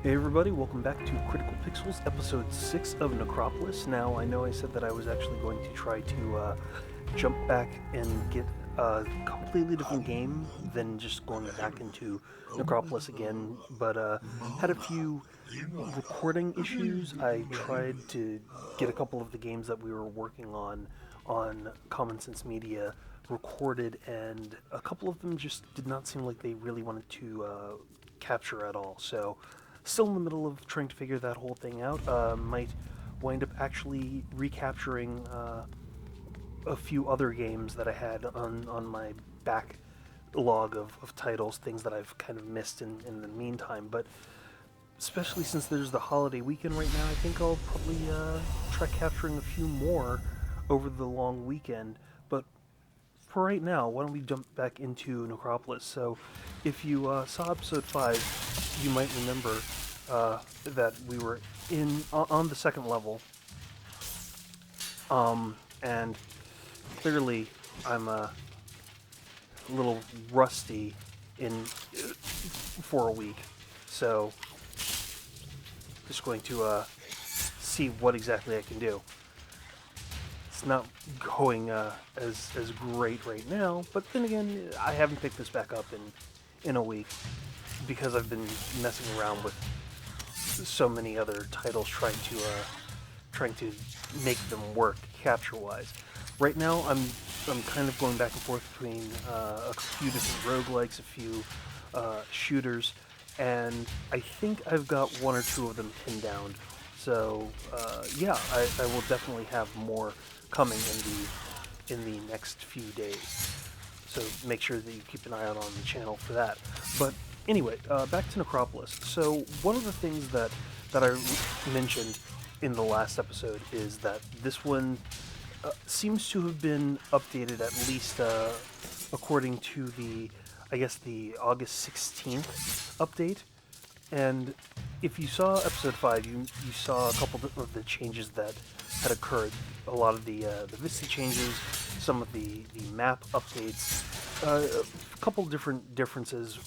Hey everybody, welcome back to Critical Pixels, episode 6 of Necropolis. Now, I know I said that I was actually going to try to jump back and get a completely different game than just going back into Necropolis again, but had a few recording issues. I tried to get a couple of the games that we were working on Common Sense Media recorded, and a couple of them just did not seem like they really wanted to capture at all, so still in the middle of trying to figure that whole thing out. Might wind up actually recapturing a few other games that I had on my backlog of titles, things that I've kind of missed in the meantime. But especially since there's the holiday weekend right now, I think I'll probably try capturing a few more over the long weekend. But for right now, why don't we jump back into Necropolis? So, if you saw episode 5, you might remember that we were on the second level, and clearly I'm a little rusty for a week, so just going to see what exactly I can do. It's not going as great right now, but then again, I haven't picked this back up in a week because I've been messing around with so many other titles trying to make them work capture wise. Right now, I'm kind of going back and forth between a few different roguelikes, a few shooters, and I think I've got one or two of them pinned down. So yeah, I will definitely have more coming in the next few days. So make sure that you keep an eye out on the channel for that. But anyway, back to Necropolis. So one of the things that I mentioned in the last episode is that this one seems to have been updated, at least according to the August 16th update. And if you saw episode 5, you saw a couple of the changes that had occurred. A lot of the Vista changes, some of the map updates, a couple different differences.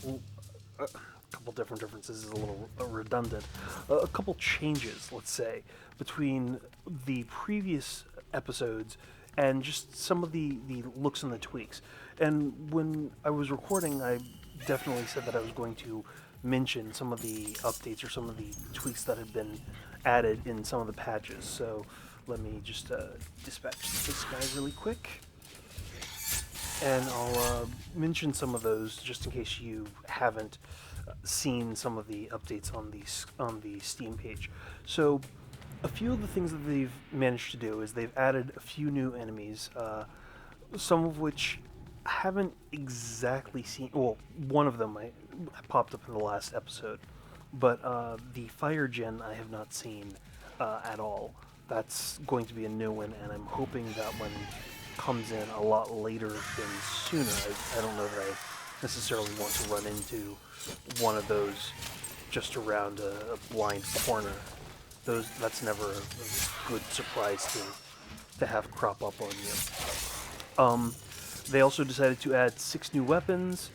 A couple different differences is a little redundant. A couple changes, let's say, between the previous episodes and just some of the looks and the tweaks. And when I was recording, I definitely said that I was going to mention some of the updates or some of the tweaks that had been added in some of the patches. So let me just dispatch this guy really quick, and I'll mention some of those just in case you haven't seen some of the updates on the Steam page. So a few of the things that they've managed to do is they've added a few new enemies, some of which I haven't exactly seen. Well, one of them I popped up in the last episode, but the fire djinn I have not seen at all. That's going to be a new one, and I'm hoping that one comes in a lot later than sooner. I don't know that I necessarily want to run into one of those just around a blind corner. That's never a good surprise to have crop up on you. They also decided to add 6 new weapons,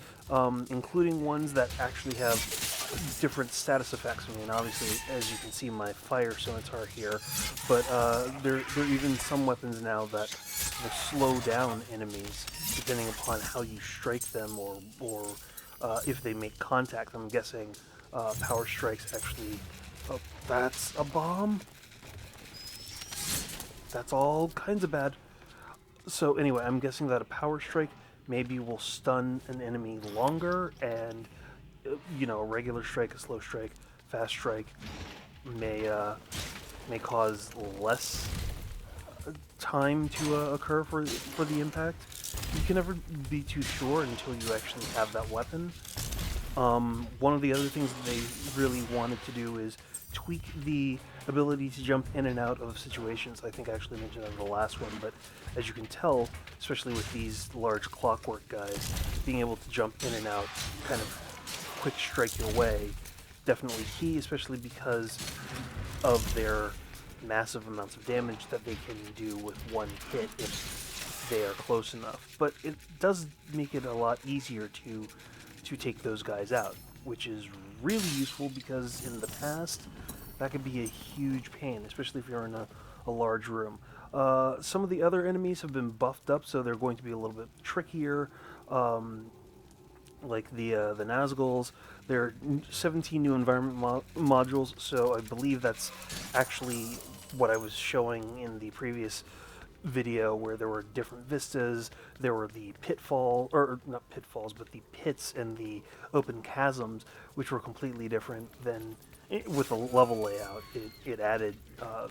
including ones that actually have different status effects. I mean, obviously, as you can see, my fire scimitar here, but there are even some weapons now that will slow down enemies depending upon how you strike them or if they make contact. I'm guessing power strikes actually. Oh, that's a bomb. That's all kinds of bad. So anyway, I'm guessing that a power strike maybe will stun an enemy longer, and a regular strike, a slow strike, fast strike may cause less time to occur for the impact. You can never be too sure until you actually have that weapon. One of the other things that they really wanted to do is tweak the ability to jump in and out of situations. I think I actually mentioned that in the last one, but as you can tell, especially with these large clockwork guys, being able to jump in and out, kind of quick strike your way, definitely key, especially because of their massive amounts of damage that they can do with one hit if they are close enough. But it does make it a lot easier to take those guys out, which is really useful because in the past, that could be a huge pain, especially if you're in a large room. Some of the other enemies have been buffed up, so they're going to be a little bit trickier. Like the Nazguls, there are 17 new environment modules, so I believe that's actually what I was showing in the previous video, where there were different vistas. There were the pitfall, or not pitfalls, but the pits and the open chasms, which were completely different than with the level layout. It added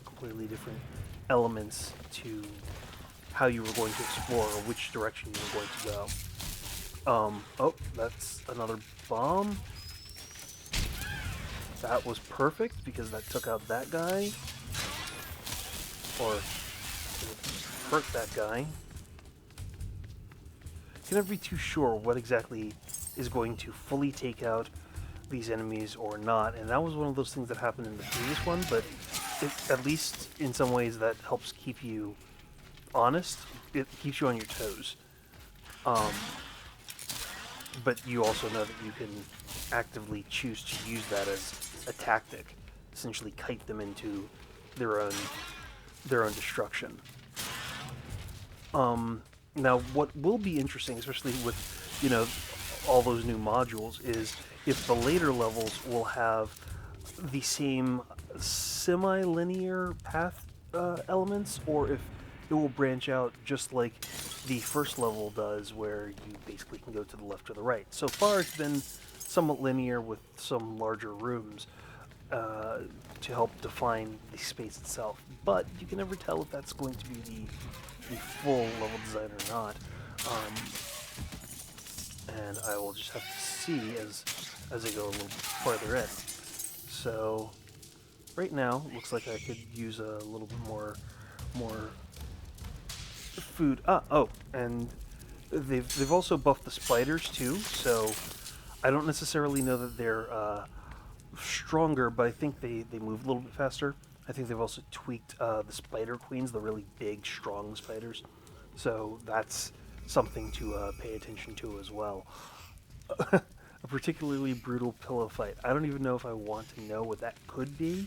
completely different elements to how you were going to explore or which direction you were going to go. Oh, that's another bomb. That was perfect because that took out that guy. Or hurt that guy. You can never be too sure what exactly is going to fully take out these enemies or not, and that was one of those things that happened in the previous one, but at least in some ways that helps keep you honest. It keeps you on your toes. But you also know that you can actively choose to use that as a tactic, essentially kite them into their own destruction. Now, what will be interesting, especially with, you know, all those new modules, is if the later levels will have the same semi-linear path elements, or if it will branch out just like the first level does, where you basically can go to the left or the right. So far, it's been somewhat linear with some larger rooms to help define the space itself, but you can never tell if that's going to be the full level design or not. And I will just have to see as I go a little farther in. So right now, it looks like I could use a little bit more food. Oh, and they've also buffed the spiders too. So I don't necessarily know that they're stronger, but I think they move a little bit faster. I think they've also tweaked the spider queens, the really big, strong spiders. So that's something to pay attention to as well. A particularly brutal pillow fight. I don't even know if I want to know what that could be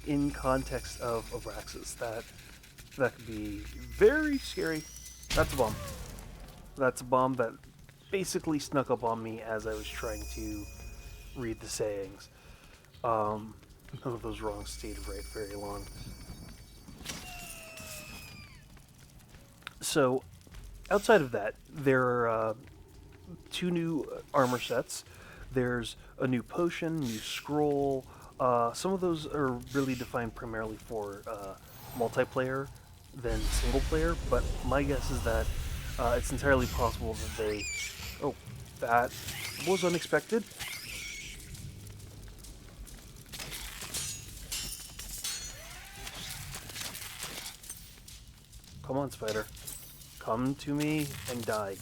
in context of Abraxas. That could be very scary. That's a bomb. That's a bomb that basically snuck up on me as I was trying to read the sayings. None of those wrongs stayed right very long. So, outside of that, there are 2 new armor sets. There's a new potion, new scroll. Some of those are really defined primarily for multiplayer than single player, but my guess is that it's entirely possible that they... Oh, that was unexpected. Come on, spider. Come to me and die.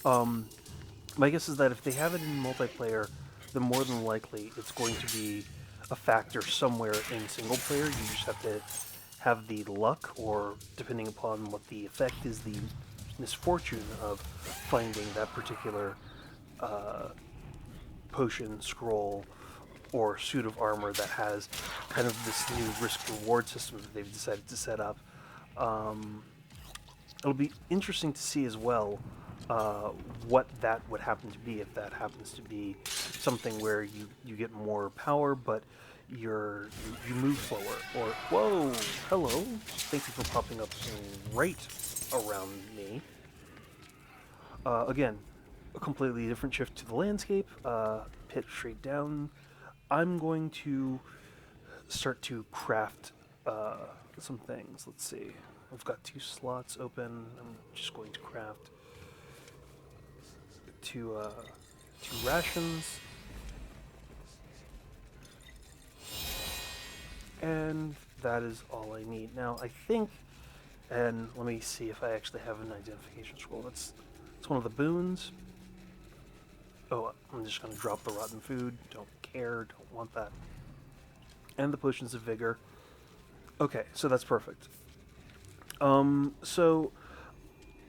My guess is that if they have it in multiplayer, then more than likely it's going to be a factor somewhere in single player. You just have to have the luck, or depending upon what the effect is, the misfortune of finding that particular potion, scroll, or suit of armor that has kind of this new risk-reward system that they've decided to set up. It'll be interesting to see as well what that would happen to be, if that happens to be something where you get more power, but you move slower. Or, whoa, hello, thank you for popping up right around me. Again, a completely different shift to the landscape, pit straight down. I'm going to start to craft some things. Let's see. I've got 2 slots open. I'm just going to craft 2 rations. And that is all I need. Now, I think, and let me see if I actually have an identification scroll. It's one of the boons. Oh, I'm just going to drop the rotten food. Don't care, don't want that. And the potions of vigor. Okay, so that's perfect. So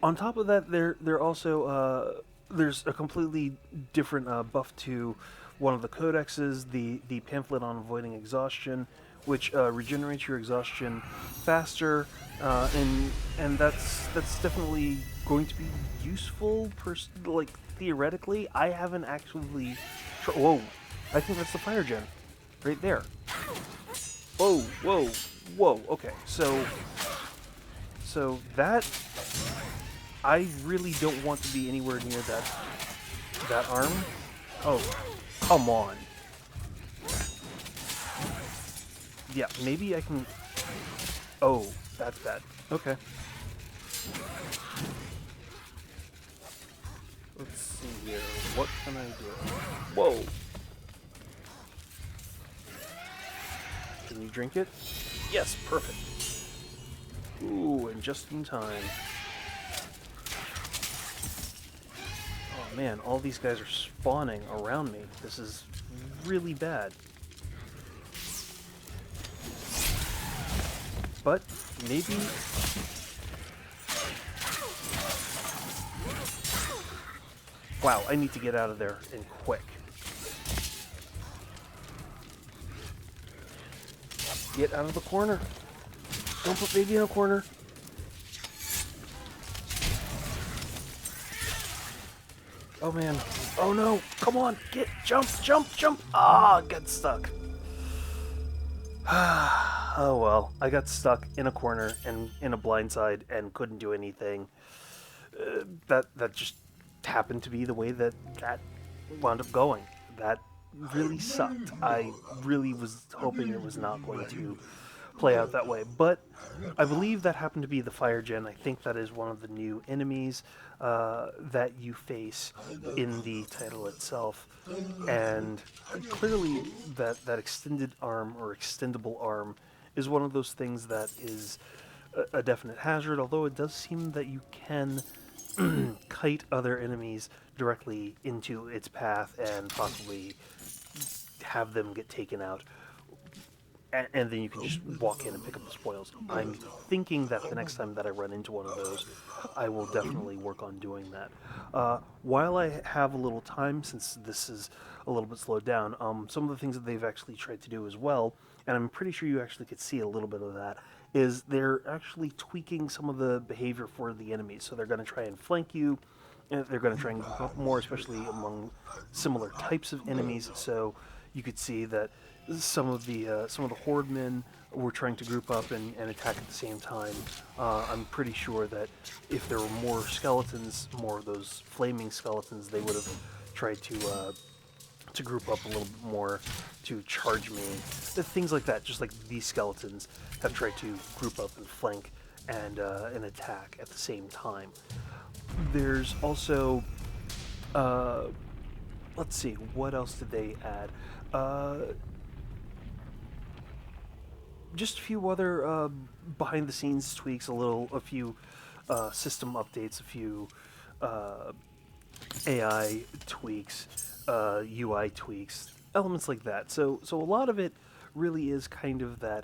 on top of that, there also there's a completely different buff to one of the codexes, the pamphlet on avoiding exhaustion, which regenerates your exhaustion faster, and that's definitely going to be useful. Like theoretically, I haven't actually. Whoa, I think that's the fire gen, right there. Whoa, whoa, whoa. Okay, so that I really don't want to be anywhere near that arm. Oh, come on. Yeah, maybe I can... Oh, that's bad. Okay. Let's see here. What can I do? Whoa! Can you drink it? Yes, perfect. Ooh, and just in time. Oh man, all these guys are spawning around me. This is really bad. But maybe... Wow, I need to get out of there and quick. Get out of the corner. Don't put baby in a corner. Oh man. Oh no. Come on. Jump, jump, jump. Ah, got stuck. Oh well, I got stuck in a corner and in a blindside and couldn't do anything. That just happened to be the way that wound up going. That really sucked. I really was hoping it was not going to play out that way, but I believe that happened to be the fire gen. I think that is one of the new enemies that you face in the title itself, and clearly that extended arm or extendable arm is one of those things that is a definite hazard, although it does seem that you can kite other enemies directly into its path and possibly have them get taken out. And then you can just walk in and pick up the spoils. I'm thinking that the next time that I run into one of those, I will definitely work on doing that. While I have a little time, since this is a little bit slowed down, some of the things that they've actually tried to do as well, and I'm pretty sure you actually could see a little bit of that, is they're actually tweaking some of the behavior for the enemies. So they're going to try and flank you, and they're going to try and group up more, especially among similar types of enemies. So you could see that some of the horde-men were trying to group up and attack at the same time. I'm pretty sure that if there were more skeletons, more of those flaming skeletons, they would have tried to group up a little bit more to charge me. Things like that, just like these skeletons have tried to group up and flank and attack at the same time. There's also, let's see, what else did they add? Just a few other behind-the-scenes tweaks, a few system updates, a few AI tweaks, UI tweaks, elements like that. So a lot of it really is kind of that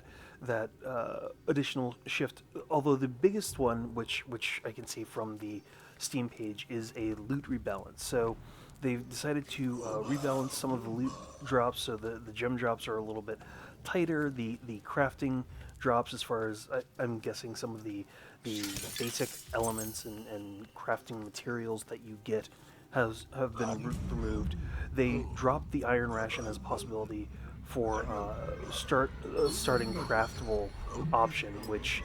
additional shift. Although the biggest one, which I can see from the Steam page, is a loot rebalance. So they've decided to rebalance some of the loot drops, so the gem drops are a little bit tighter. The crafting drops, as far as I'm guessing, some of the basic elements and crafting materials that you get have been removed. They dropped the iron ration as a possibility for starting craftable option, which,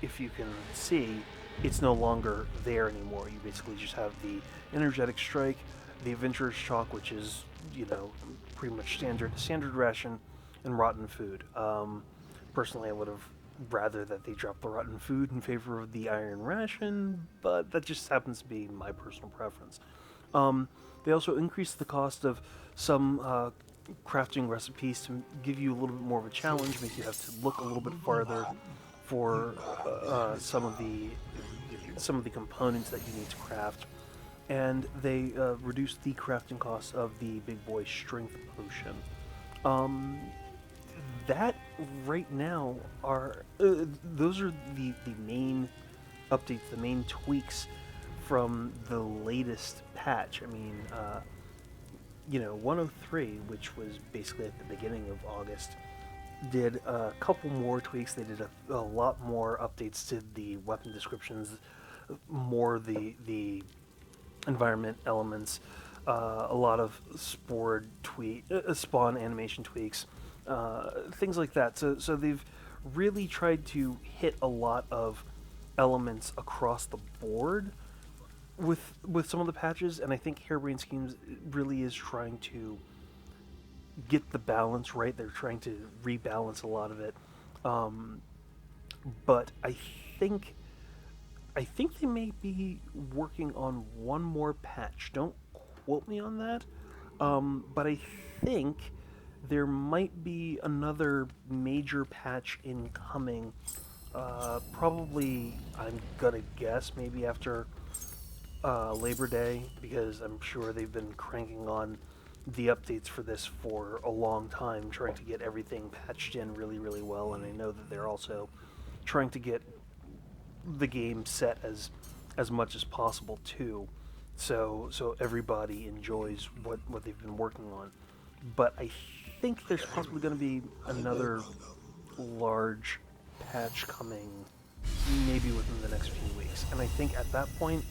if you can see, it's no longer there anymore. You basically just have the energetic strike, the adventurer's chalk, which is, pretty much standard ration, and rotten food. Personally, I would have rather that they drop the rotten food in favor of the iron ration, but that just happens to be my personal preference. They also increased the cost of some crafting recipes to give you a little bit more of a challenge, make you have to look a little bit farther for some of the components that you need to craft. And they reduced the crafting cost of the big boy strength potion. That right now are those are the main updates, the main tweaks from the latest patch. I mean, 103, which was basically at the beginning of August, did a couple more tweaks. They did a lot more updates to the weapon descriptions, more the environment elements, a lot of spawn animation tweaks, things like that. So they've really tried to hit a lot of elements across the board with some of the patches, and I think Harebrained Schemes really is trying to get the balance right. They're trying to rebalance a lot of it, but I think they may be working on one more patch. Don't quote me on that, but I think there might be another major patch incoming. Probably, I'm gonna guess, maybe after Labor Day, because I'm sure they've been cranking on the updates for this for a long time, trying to get everything patched in really, really well, and I know that they're also trying to get the game set as much as possible too, so everybody enjoys what they've been working on. But I think there's possibly going to be another large patch coming maybe within the next few weeks, and I think at that point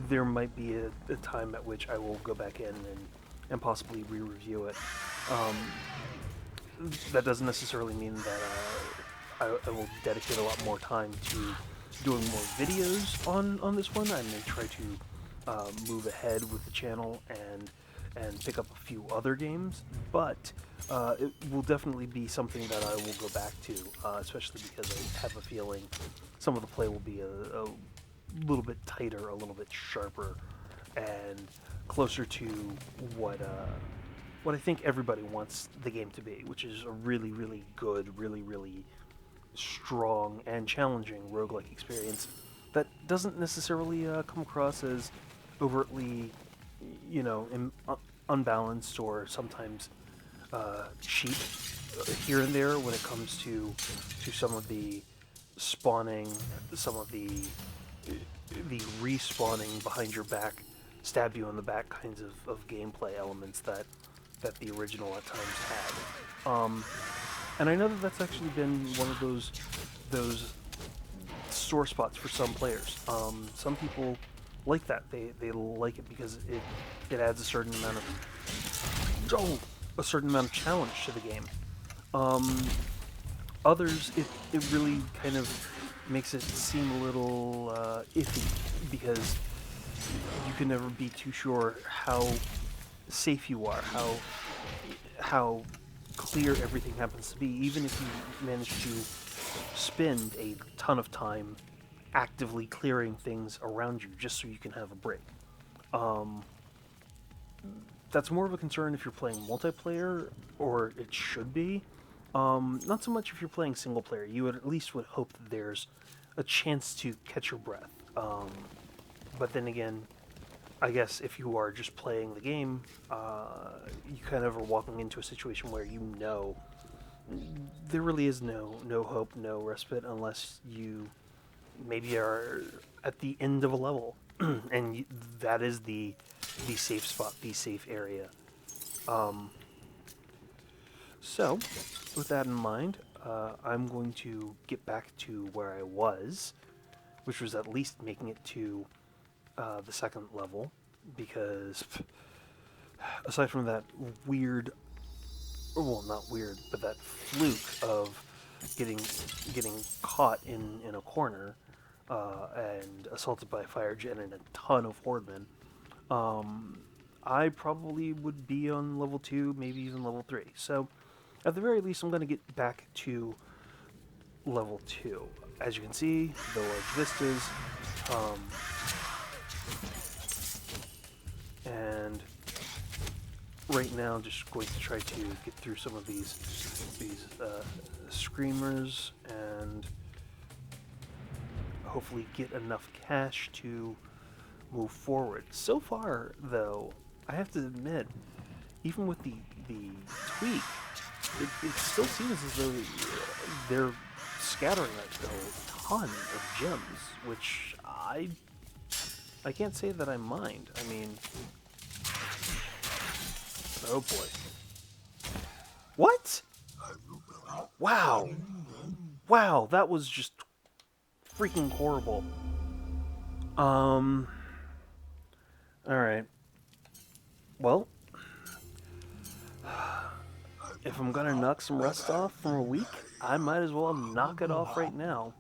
there might be a time at which I will go back in and possibly re-review it. That doesn't necessarily mean that I will dedicate a lot more time to doing more videos on this one. I may try to move ahead with the channel and pick up a few other games, but it will definitely be something that I will go back to, especially because I have a feeling some of the play will be a little bit tighter, a little bit sharper, and closer to what I think everybody wants the game to be, which is a really, really good, really, really strong and challenging roguelike experience that doesn't necessarily come across as overtly, unbalanced or sometimes cheap here and there when it comes to some of the spawning, some of the respawning behind your back, stab you in the back kinds of gameplay elements that the original at times had. And I know that that's actually been one of those sore spots for some players. Some people like that. They like it because it adds a certain amount of challenge to the game. Others, it really kind of makes it seem a little iffy, because you can never be too sure how safe you are, how clear everything happens to be, even if you manage to spend a ton of time actively clearing things around you just so you can have a break. That's more of a concern if you're playing multiplayer, or it should be. Not so much if you're playing single player. You at least would hope that there's a chance to catch your breath. But then again, I guess if you are just playing the game, you kind of are walking into a situation where there really is no hope, no respite, unless you maybe are at the end of a level, and that is the safe spot, the safe area. So, with that in mind, I'm going to get back to where I was, which was at least making it to the second level, because aside from that not weird, but that fluke of getting caught in a corner and assaulted by a fire jet and a ton of hordemen, I probably would be on level 2, maybe even level 3. So, at the very least, I'm going to get back to level 2. As you can see, the large vistas, and right now I'm just going to try to get through some of these screamers and hopefully get enough cash to move forward. So far, though, I have to admit, even with the tweak, it still seems as though they're scattering a ton of gems, which I can't say that I mind. I mean, Oh boy. What? Wow. Wow, that was just freaking horrible. Alright. Well, if I'm gonna knock some rust off from a week, I might as well knock it off right now.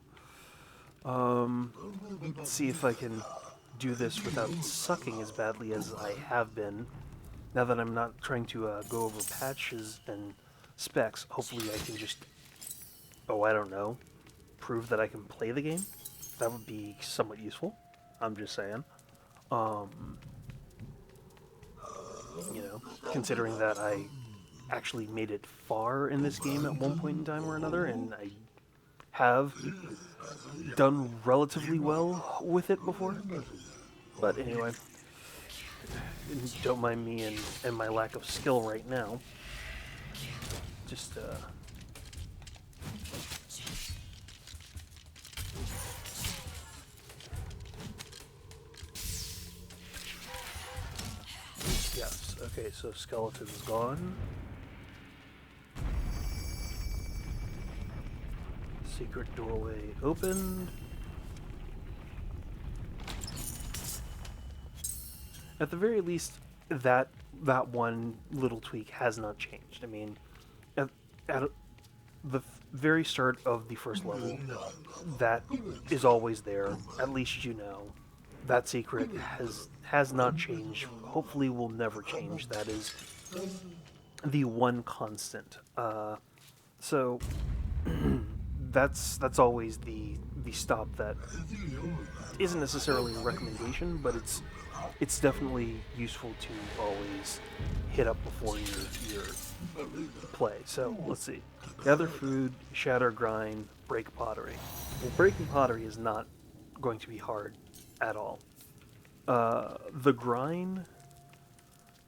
See if I can do this without sucking as badly as I have been. Now that I'm not trying to go over patches and specs, hopefully I can just, oh, I don't know, prove that I can play the game. That would be somewhat useful. I'm just saying. You know, considering that I actually made it far in this game at one point in time or another, and I have done relatively well with it before. But anyway, don't mind me and my lack of skill right now. Just, yes, okay, so skeleton's gone. Secret doorway opened. At the very least, that one little tweak has not changed. I mean, at the very start of the first level, that is always there. At least you know. That secret has not changed. Hopefully will never change. That is the one constant. So that's always the stop that isn't necessarily a recommendation, but it's definitely useful to always hit up before your play. So let's see. Gather food, shatter grind, break pottery. Well, breaking pottery is not going to be hard at all. The grind,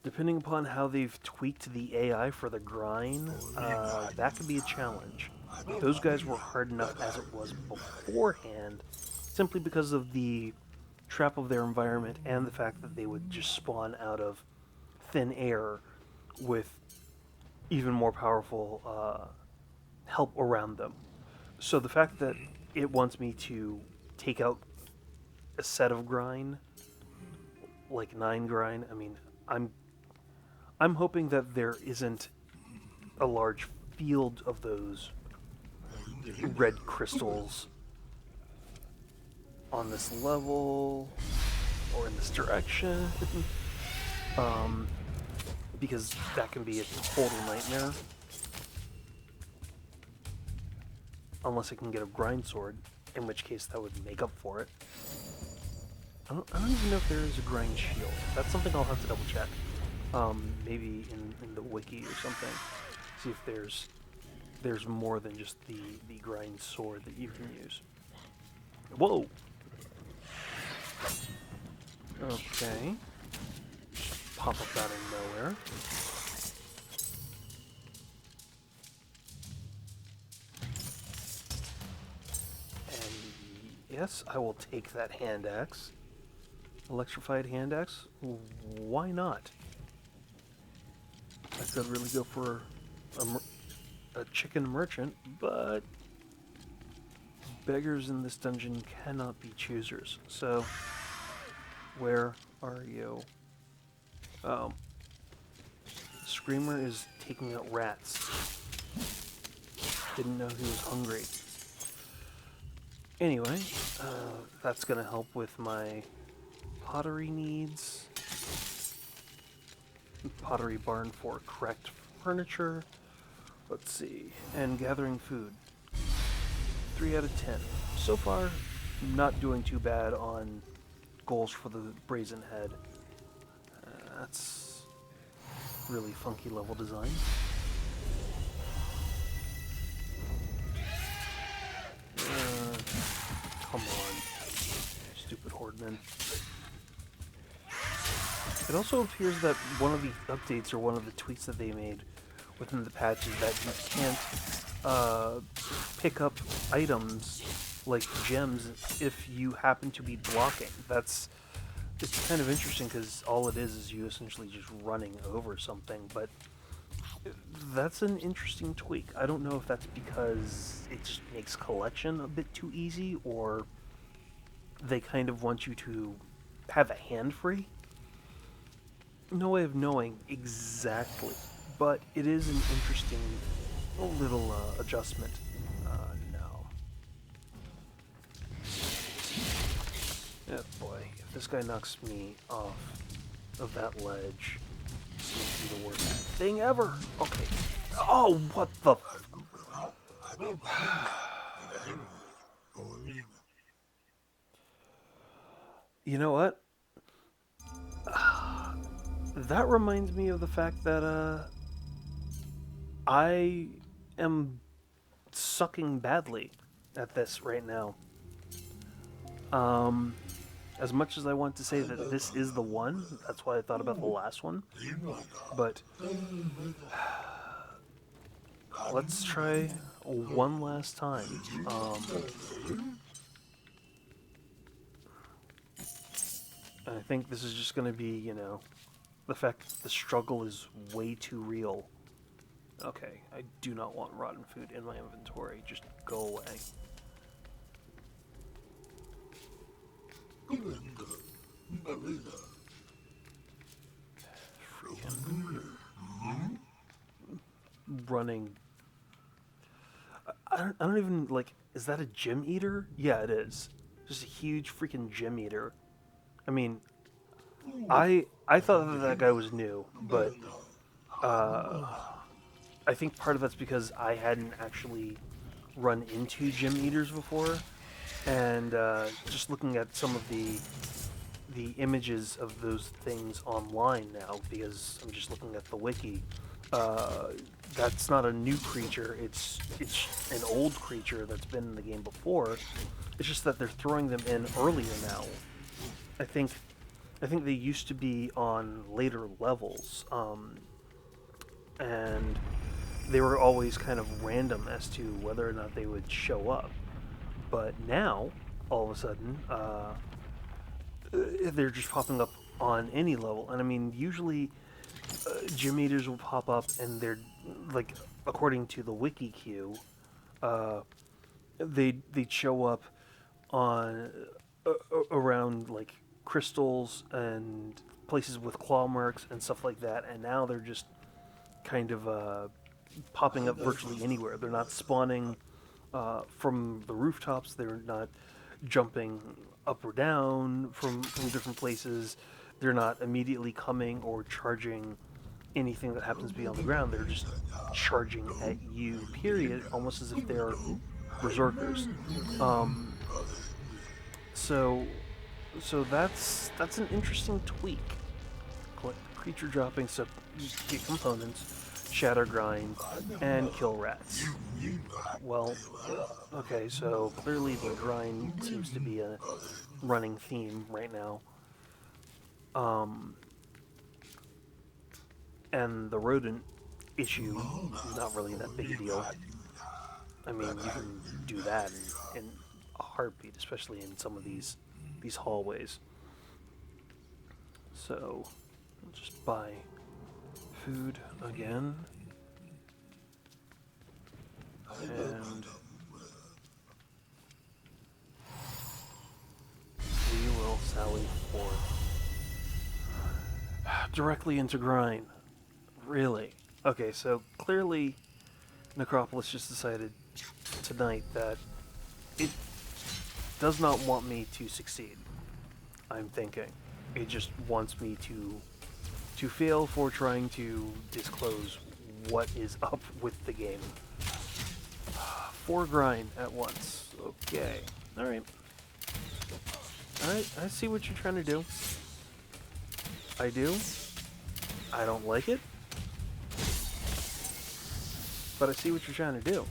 depending upon how they've tweaked the AI for the grind, that could be a challenge. Those guys were hard enough as it was beforehand, simply because of the trap of their environment and the fact that they would just spawn out of thin air with even more powerful help around them. So the fact that it wants me to take out a set of grind, like 9 grind, I mean, I'm hoping that there isn't a large field of those red crystals on this level or in this direction, because that can be a total nightmare. Unless I can get a grind sword, in which case that would make up for it. I don't even know if there is a grind shield. That's something I'll have to double check. Maybe in the wiki or something. See if there's more than just the grind sword that you can use. Whoa! Okay. Pop up out of nowhere. And yes, I will take that hand axe. Electrified hand axe? Why not? I could really go for a chicken merchant, but beggars in this dungeon cannot be choosers. So, where are you? Oh. Screamer is taking out rats. Didn't know he was hungry. Anyway, that's gonna help with my pottery needs. Pottery barn for correct furniture. Let's see. And gathering food. 3 out of 10. So far, not doing too bad on goals for the brazen head. That's really funky level design. Come on. Stupid hordeman. It also appears that one of the updates or one of the tweaks that they made within the patch is that you can't pick up items like gems if you happen to be blocking. That's it's kind of interesting because all it is you essentially just running over something, but that's an interesting tweak. I don't know if that's because it just makes collection a bit too easy, or they kind of want you to have a hand free. No way of knowing exactly, but it is an interesting little adjustment. No. Oh boy, if this guy knocks me off of that ledge, it's going to be the worst thing ever. Okay. Oh, what the... You know what? That reminds me of the fact that, I am sucking badly at this right now. As much as I want to say that this is the one, that's why I thought about the last one. But let's try one last time. I think this is just going to be, the fact that the struggle is way too real. Okay, I do not want rotten food in my inventory. Just go away. Freaking running. I don't even, like, is that a Gemeater? Yeah, it is. Just a huge freaking Gemeater. I mean, I thought that guy was new, but I think part of that's because I hadn't actually run into Gemeaters before, and just looking at some of the images of those things online now, because I'm just looking at the wiki. That's not a new creature. It's an old creature that's been in the game before. It's just that they're throwing them in earlier now. I think they used to be on later levels, and they were always kind of random as to whether or not they would show up. But now, all of a sudden, they're just popping up on any level. And I mean, usually Gemeaters will pop up and they're, like, according to the wiki queue, they'd show up on around, like, crystals and places with claw marks and stuff like that, and now they're just kind of popping up virtually anywhere. They're not spawning from the rooftops. They're not jumping up or down from different places. They're not immediately coming or charging anything that happens to be on the ground. They're just charging at you, period, almost as if they're berserkers. So that's an interesting tweak. Collect creature dropping, so get components, shatter grind, and kill rats. Well, okay, so clearly the grind seems to be a running theme right now. And the rodent issue is not really that big a deal. I mean, you can do that in a heartbeat, especially in some of these hallways. So, I'll just buy food again. And we will sally forth. Directly into grind. Really? Okay, so clearly Necropolis just decided tonight that it does not want me to succeed. I'm thinking. It just wants me to fail for trying to disclose what is up with the game. 4 grind at once. Okay. Alright. Alright, I see what you're trying to do. I do. I don't like it. But I see what you're trying to do.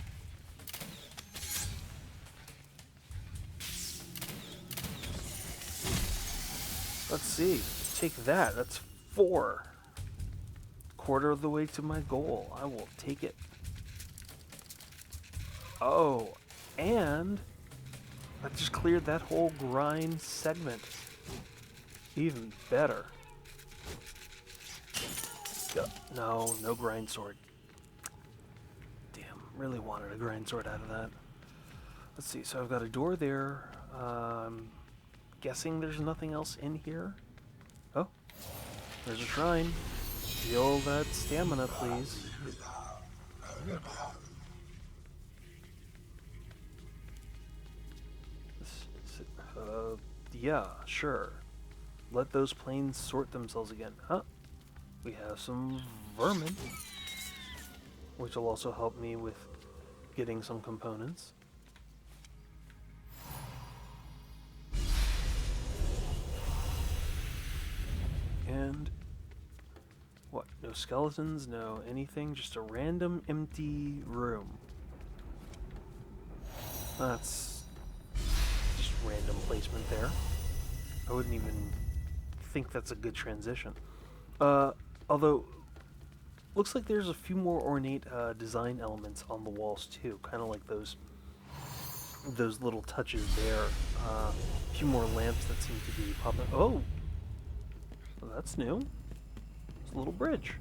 Let's see. Take that. That's 4. Quarter of the way to my goal. I will take it. Oh, and that just cleared that whole grind segment. Even better. No, no grind sword. Damn, really wanted a grind sword out of that. Let's see, so I've got a door there. Guessing there's nothing else in here. Oh, there's a shrine. Heal that stamina, please. Yeah, sure. Let those planes sort themselves again. Huh? We have some vermin, which will also help me with getting some components. And what? No skeletons, no anything, just a random empty room. That's just random placement there. I wouldn't even think that's a good transition. Although, looks like there's a few more ornate design elements on the walls too, kind of like those little touches there. A few more lamps that seem to be popping. Oh, well, that's new. It's a little bridge.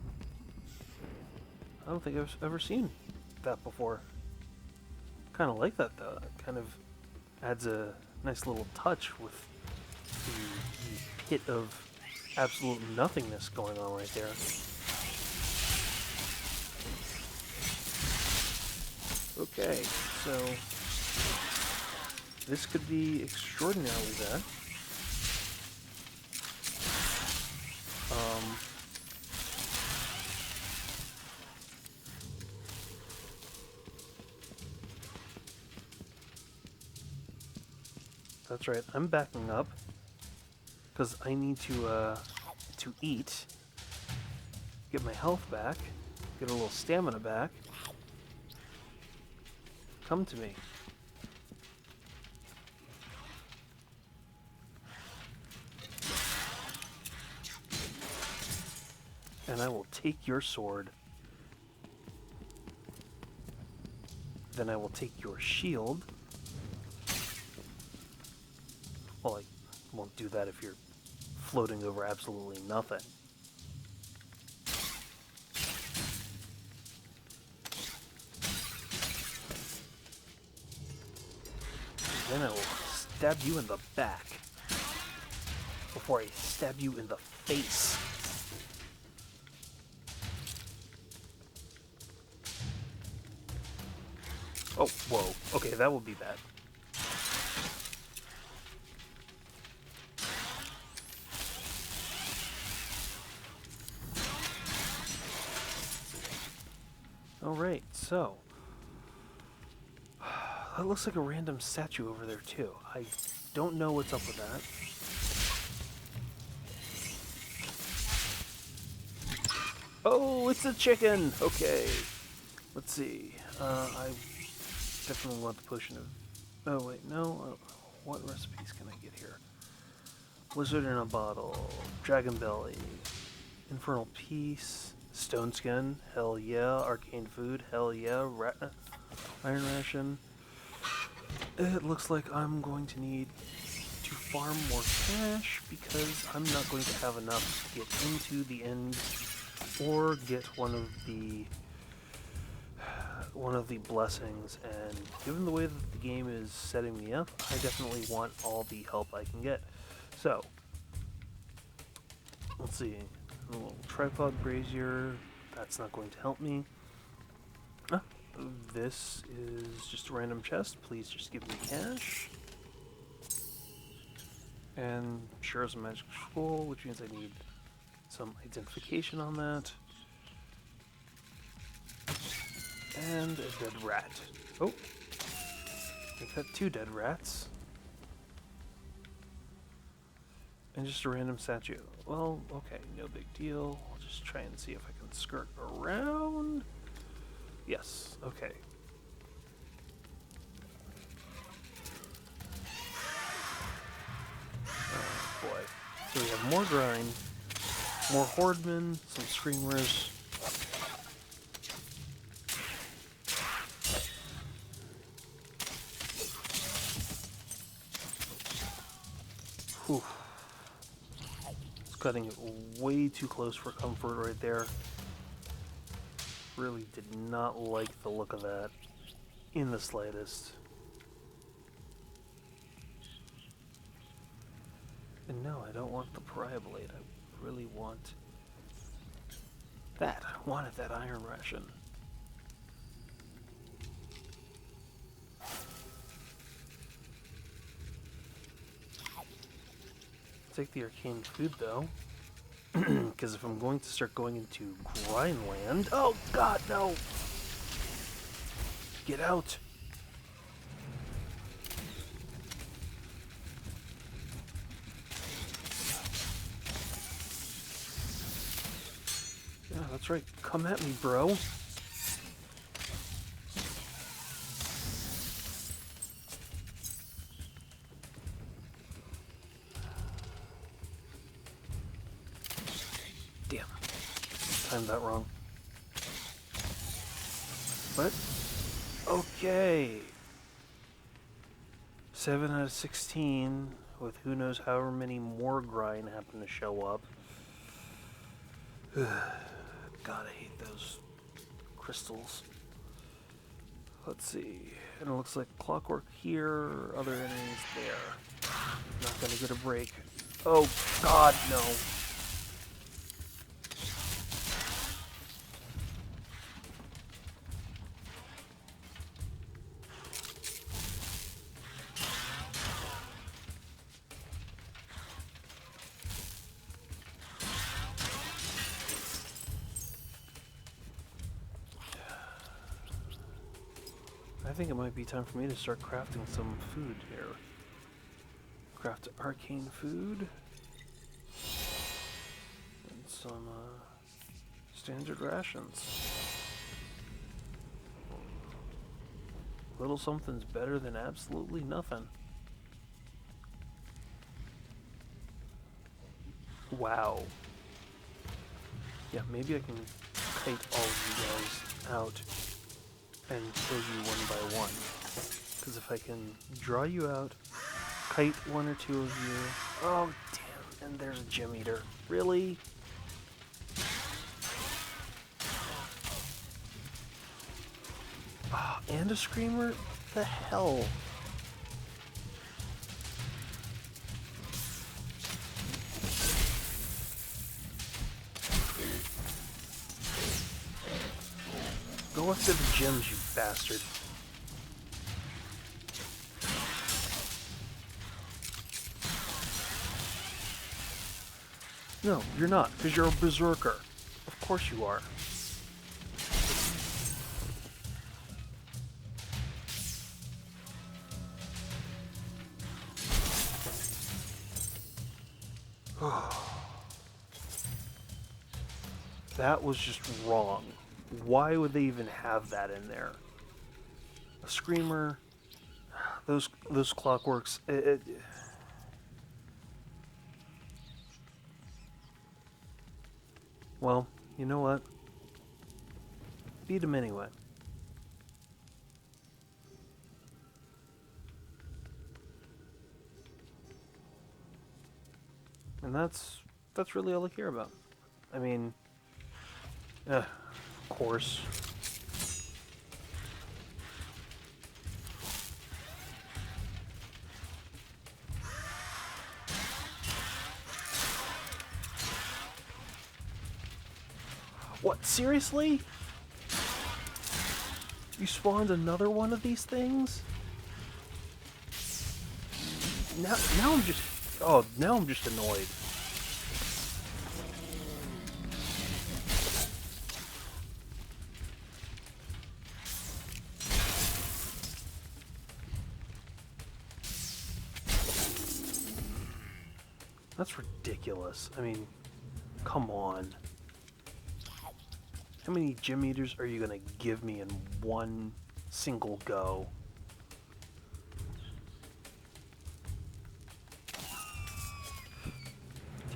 I don't think I've ever seen that before. Kind of like that though. It kind of adds a nice little touch with the hit of absolute nothingness going on right there. Okay, so this could be extraordinarily bad. That's right, I'm backing up because I need to eat, get my health back, get a little stamina back. Come to me. And I will take your sword. Then I will take your shield. Well, I won't do that if you're floating over absolutely nothing. Then I will stab you in the back before I stab you in the face. Oh, whoa. Okay, that would be bad. Alright, so that looks like a random statue over there too. I don't know what's up with that. Oh, it's a chicken! Okay. Let's see. I definitely want the potion of... Oh, wait, no. What recipes can I get here? Blizzard in a bottle. Dragon belly. Infernal peace. Stone skin. Hell yeah. Arcane food. Hell yeah. Iron ration. It looks like I'm going to need to farm more cash because I'm not going to have enough to get into the end or get one of the blessings. And given the way that the game is setting me up, I definitely want all the help I can get. So let's see. A little tripod brazier. That's not going to help me. This is just a random chest. Please just give me cash. And sure as a magic scroll, which means I need some identification on that. And a dead rat. Oh! I've got 2 dead rats. And just a random statue. Well, okay, no big deal. I'll just try and see if I can skirt around. Yes, okay. Oh boy. So we have more grind, more hordemen, some screamers. Whew. cutting it way too close for comfort right there. Really did not like the look of that in the slightest. And no, I don't want the pariah blade. I really want that. I wanted that iron ration. Take the arcane food though, because if I'm going to start going into Grindland, oh god, no! Get out! Yeah, that's right. Come at me, bro. Damn. Timed that wrong. But, okay. 7 out of 16, with who knows however many more grind happen to show up. God, I hate those crystals. Let's see. And it looks like clockwork here, other enemies there. Not gonna get a break. Oh, God, no. I think it might be time for me to start crafting some food here. Craft arcane food. And some standard rations. Little something's better than absolutely nothing. Wow. Yeah, maybe I can kite all of you guys out and kill you one by one. Because if I can draw you out, kite one or two of you... Oh, damn, and there's a Gemeater. Really? Oh, and a Screamer? What the hell? Go after the gems, you bastard. No, you're not, because you're a berserker. Of course you are. That was just wrong. Why would they even have that in there? A Screamer, those clockworks. Well, you know what? Beat him anyway. And that's really all I care about. I mean, of course. What, seriously? You spawned another one of these things? Now I'm just... Oh, now I'm just annoyed. That's ridiculous. I mean, come on. How many Gemeaters are you gonna give me in one single go?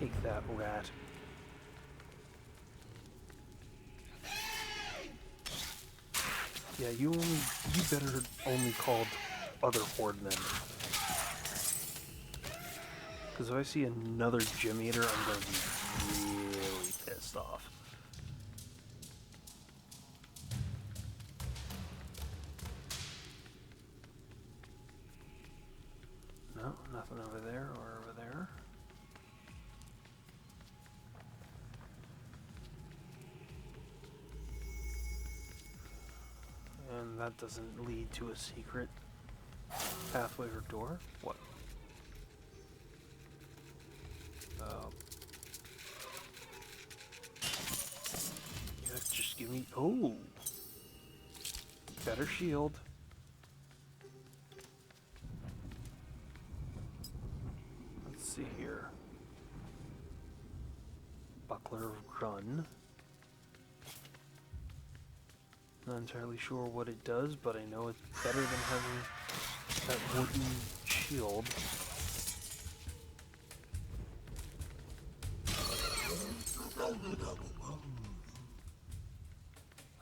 Take that, rat. Yeah, you better only called other horde then. Because if I see another Gemeater, I'm going to be really pissed off. No, nothing over there or over there. And that doesn't lead to a secret pathway or door. What? Yeah, just give me... Oh! Better shield. Let's see here. Buckler of Grun. Not entirely sure what it does, but I know it's better than having that wooden shield.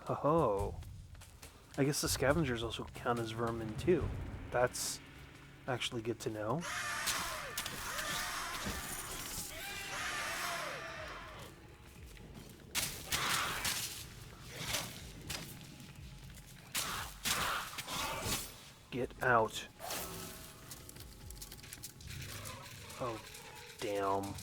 Oh, I guess the scavengers also count as vermin too. That's actually good to know. Get out. Oh, damn.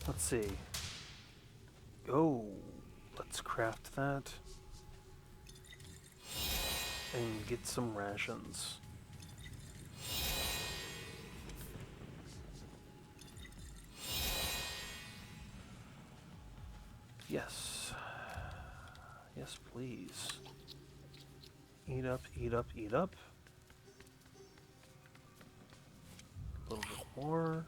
Let's see. Oh, let's craft that. And get some rations. Yes. Yes, please. Eat up, eat up, eat up. A little bit more.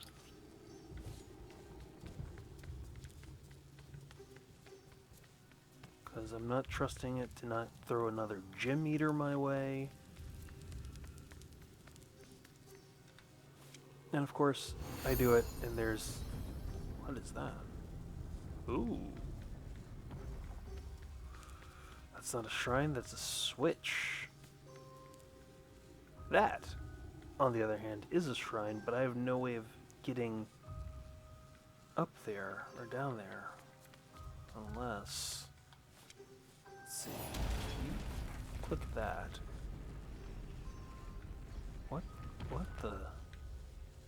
Because I'm not trusting it to not throw another Gemeater my way. And of course, I do it, and there's... What is that? Ooh. That's not a shrine, that's a switch. That, on the other hand, is a shrine, but I have no way of getting up there, or down there. Unless... Let's see. You click that. What? What the...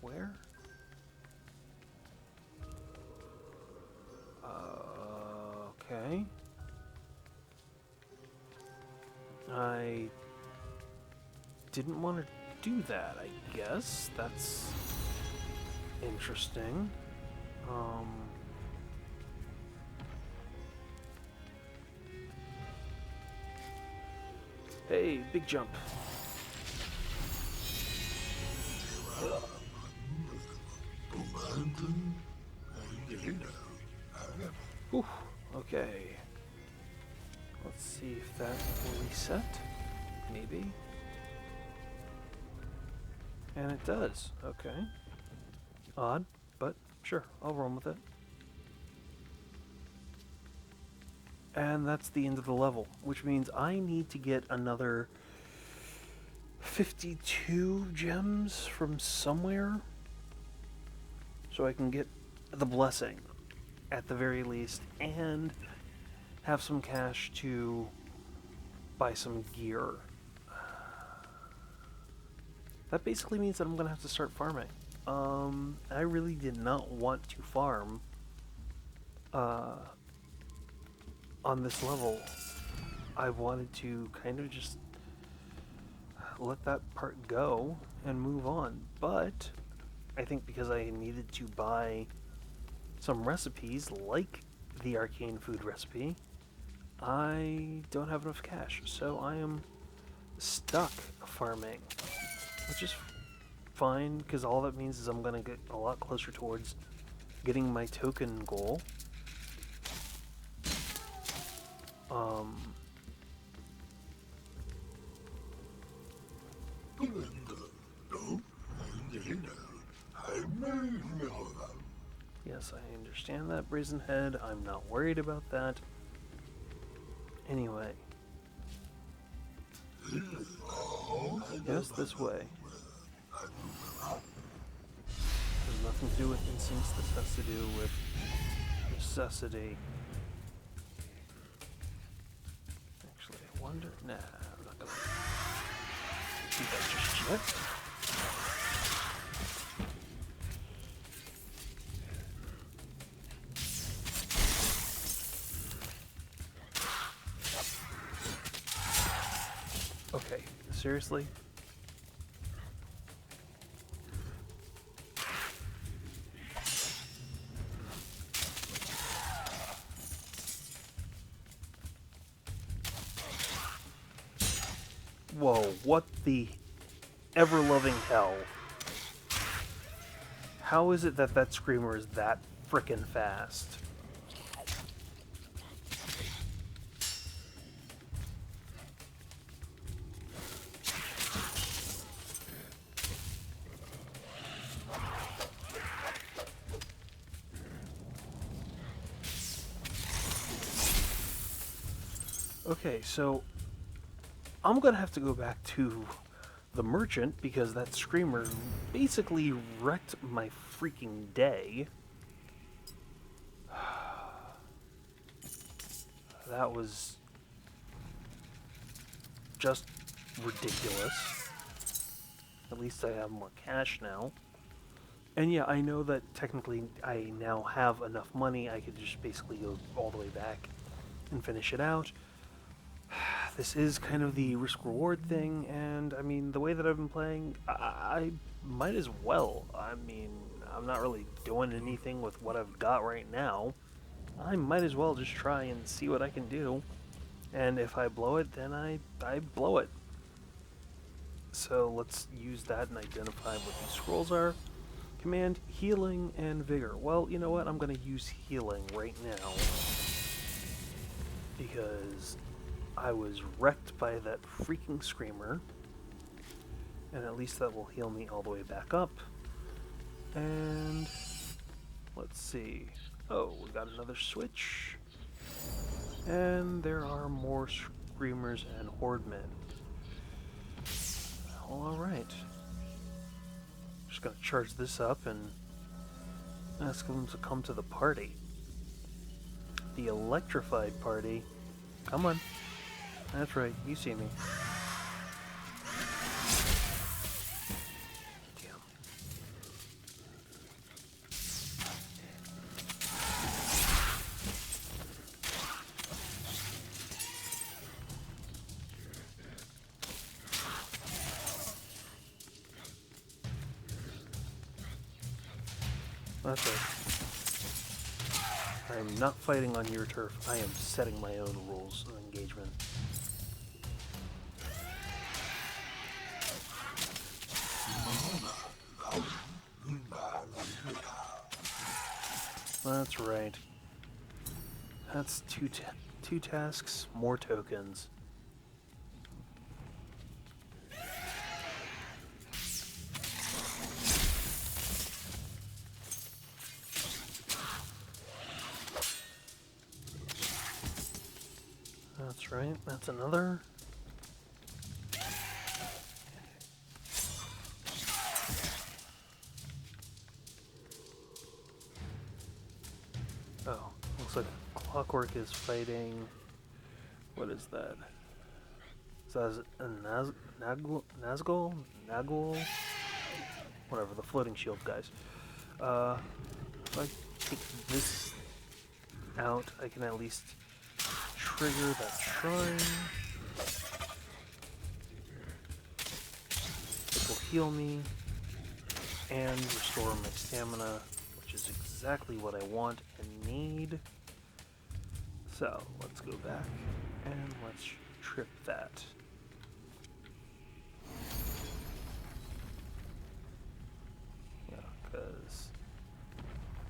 Where? Okay. I didn't want to do that, I guess. That's interesting. Hey, big jump. Whew, okay. Let's see if that will reset. Maybe. And it does. Okay. Odd, but sure, I'll run with it. And that's the end of the level, which means I need to get another 52 gems from somewhere so I can get the blessing at the very least and have some cash to buy some gear. That basically means that I'm gonna have to start farming. I really did not want to farm on this level. I wanted to kind of just let that part go and move on, but I think because I needed to buy some recipes like the arcane food recipe, I don't have enough cash, so I am stuck farming, which is fine because all that means is I'm gonna get a lot closer towards getting my token goal. Yeah, Yes, I understand that, Brazen Head. I'm not worried about that. Anyway. Yes, this way. There's nothing to do with instincts. This has to do with necessity. Actually, I wonder... Nah, I'm not gonna do that just yet. Okay, seriously? Whoa, what the ever-loving hell? How is it that that screamer is that frickin' fast? Okay, so I'm gonna have to go back to the merchant because that screamer basically wrecked my freaking day. That was just ridiculous. At least I have more cash now. And yeah, I know that technically I now have enough money. I could just basically go all the way back and finish it out. This is kind of the risk-reward thing, and I mean, the way that I've been playing, I might as well. I mean, I'm not really doing anything with what I've got right now. I might as well just try and see what I can do. And if I blow it, then I blow it. So let's use that and identify what these scrolls are. Command, healing, and vigor. Well, you know what? I'm going to use healing right now. Because I was wrecked by that freaking screamer. And at least that will heal me all the way back up. And let's see. Oh, we got another switch. And there are more screamers and horde-men. Alright. Just gonna charge this up and ask them to come to the party. The electrified party. Come on. That's right, you see me. Damn. That's right. I am not fighting on your turf. I am setting my own rules of engagement. That's right. That's two tasks, more tokens. That's right, that's another. Oh, looks like Clockwork is fighting. What is that? Is that a Nazgul? Whatever, the floating shield guys. If I take this out, I can at least trigger that shrine. It will heal me and restore my stamina, which is exactly what I want and need. So let's go back and let's trip that. Yeah, because...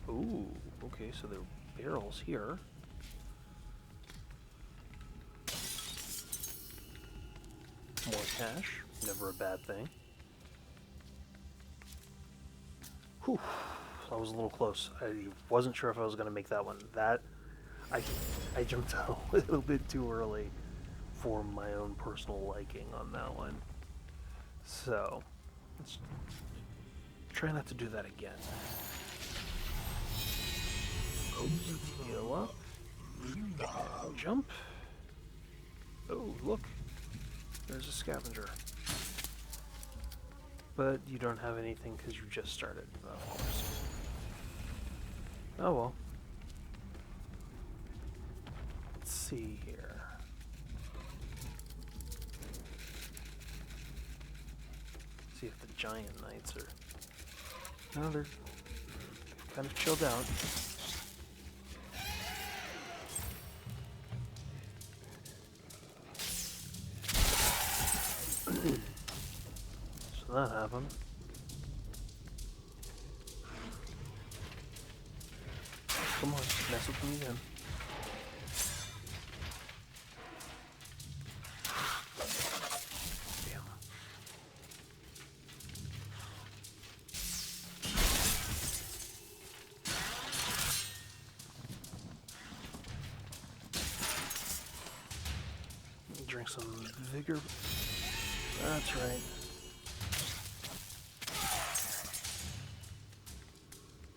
Ooh, okay, so there are barrels here. More cash, never a bad thing. Whew. I was a little close. I wasn't sure if I was going to make that one. That I jumped out a little bit too early for my own personal liking on that one. So, let's try not to do that again. Heal up. And jump. Oh, look. There's a scavenger. But you don't have anything because you just started, of course. Oh well. Let's see here. See if the giant knights are... No, they're kind of chilled out. So that happened. Come on, mess with me again. Damn. Drink some vigor. That's right.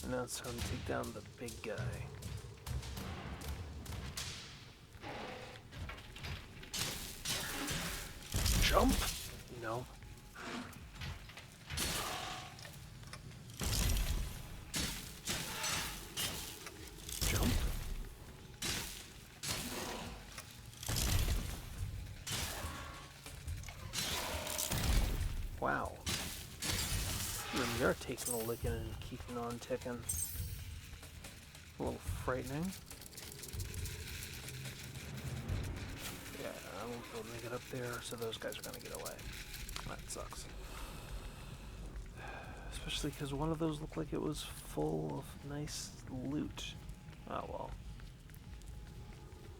And now it's time to take down the big guy. Jump? No. Jump? Wow. You are taking a licking and keeping on ticking. A little frightening. Yeah, I won't be able to make it up there, so those guys are going to get away. That sucks. Especially because one of those looked like it was full of nice loot. Oh well.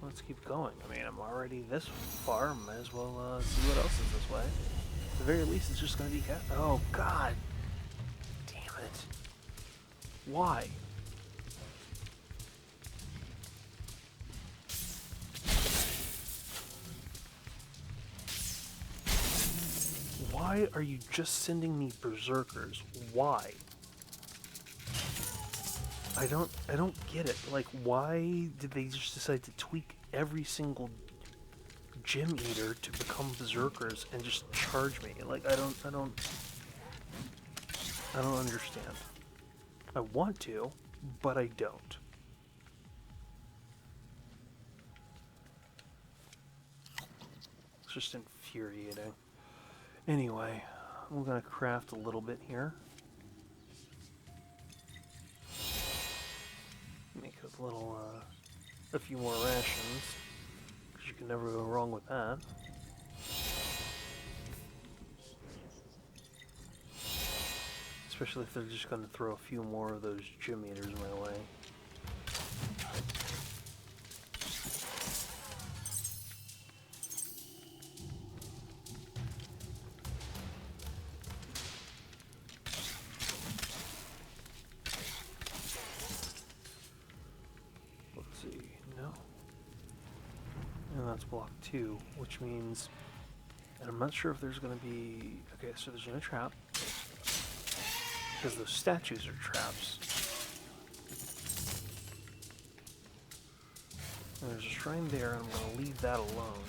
Let's keep going. I mean, I'm already this far. Might as well see what else is this way. At the very least, it's just going to be cat. Oh, God. Damn it. Why? Why are you just sending me berserkers? Why? I don't get it. Like, why did they just decide to tweak every single Gemeater to become berserkers and just charge me? Like, I don't understand. I want to, but I don't. It's just infuriating. Anyway, I'm gonna craft a little bit here. Make a little, a few more rations, because you can never go wrong with that. Especially if they're just gonna throw a few more of those Gemeaters my way. Block 2, which means, and I'm not sure if there's going to be, okay, so there's no trap, because those statues are traps. And there's a shrine there, and I'm going to leave that alone.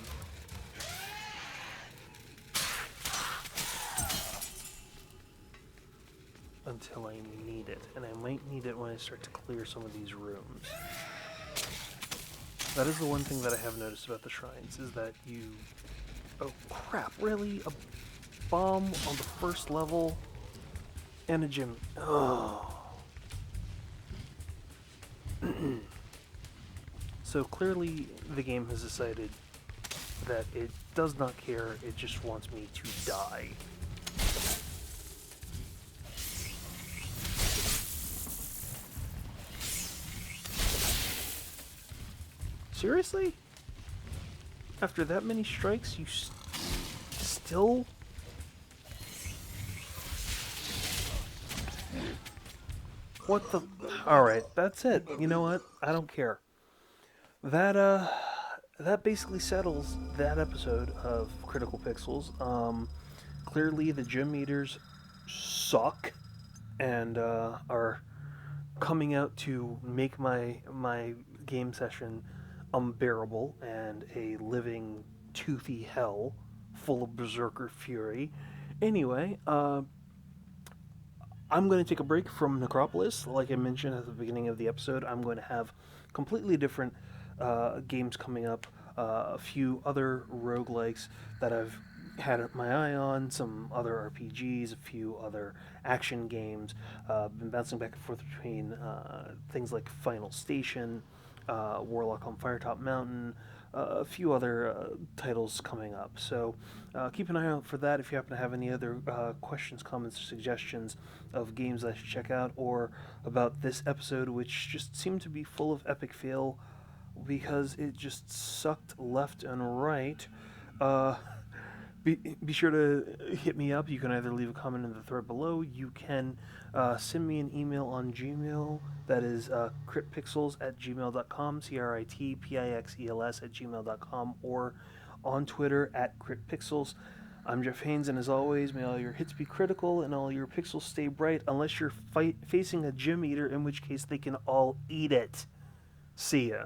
Until I need it, and I might need it when I start to clear some of these rooms. That is the one thing that I have noticed about the shrines, is that you... Oh crap, really? A bomb on the first level? And a gym... Oh. So clearly the game has decided that it does not care, it just wants me to die. Seriously? After that many strikes, you still... What the? All right, that's it. You know what? I don't care. That that basically settles that episode of Critical Pixels. Clearly the gym meters suck and are coming out to make my game session unbearable and a living toothy hell full of berserker fury. Anyway, I'm going to take a break from Necropolis. Like I mentioned at the beginning of the episode, I'm going to have completely different games coming up. A few other roguelikes that I've had my eye on, some other RPGs, a few other action games. Been bouncing back and forth between things like Final Station, Warlock on Firetop Mountain, a few other titles coming up. So keep an eye out for that. If you happen to have any other questions, comments, or suggestions of games I should check out, or about this episode, which just seemed to be full of epic fail because it just sucked left and right. Uh, be sure to hit me up. You can either leave a comment in the thread below. You can send me an email on Gmail. That is critpixels at gmail.com, CRITPIXELS at gmail.com, or on Twitter at critpixels. I'm Jeff Haynes, and as always, may all your hits be critical and all your pixels stay bright, unless you're facing a gym eater, in which case they can all eat it. See ya.